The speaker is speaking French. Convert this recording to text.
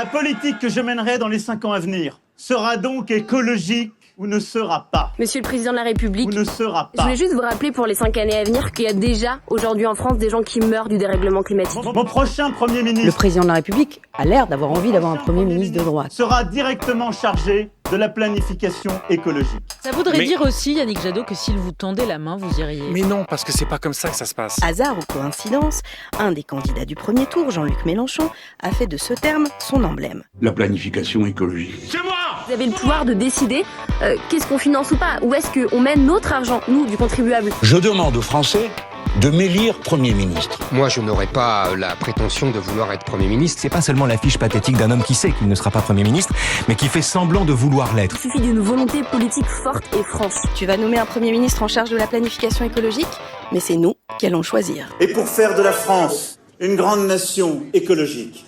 La politique que je mènerai dans les 5 ans à venir sera donc écologique ou ne sera pas. Monsieur le Président de la République, ou ne sera je pas. voulais juste vous rappeler pour les 5 années à venir qu'il y a déjà aujourd'hui en France des gens qui meurent du dérèglement climatique. Mon prochain Premier ministre Le Président de la République a l'air d'avoir envie d'avoir un Premier ministre de droite. sera directement chargé de la planification écologique. Ça voudrait dire aussi, Yannick Jadot, que s'il vous tendait la main, vous iriez. Mais non, parce que c'est pas comme ça que ça se passe. Hasard ou coïncidence, un des candidats du premier tour, Jean-Luc Mélenchon, a fait de ce terme son emblème. La planification écologique. Vous avez le pouvoir de décider qu'est-ce qu'on finance ou pas. Où est-ce qu'on mène notre argent, nous, du contribuable. Je demande aux Français de m'élire Premier ministre. Moi, je n'aurais pas la prétention de vouloir être Premier ministre. C'est pas seulement l'affiche pathétique d'un homme qui sait qu'il ne sera pas Premier ministre, mais qui fait semblant de vouloir l'être. Il suffit d'une volonté politique forte et franche. Tu vas nommer un Premier ministre en charge de la planification écologique, mais c'est nous qui allons choisir. Et pour faire de la France une grande nation écologique,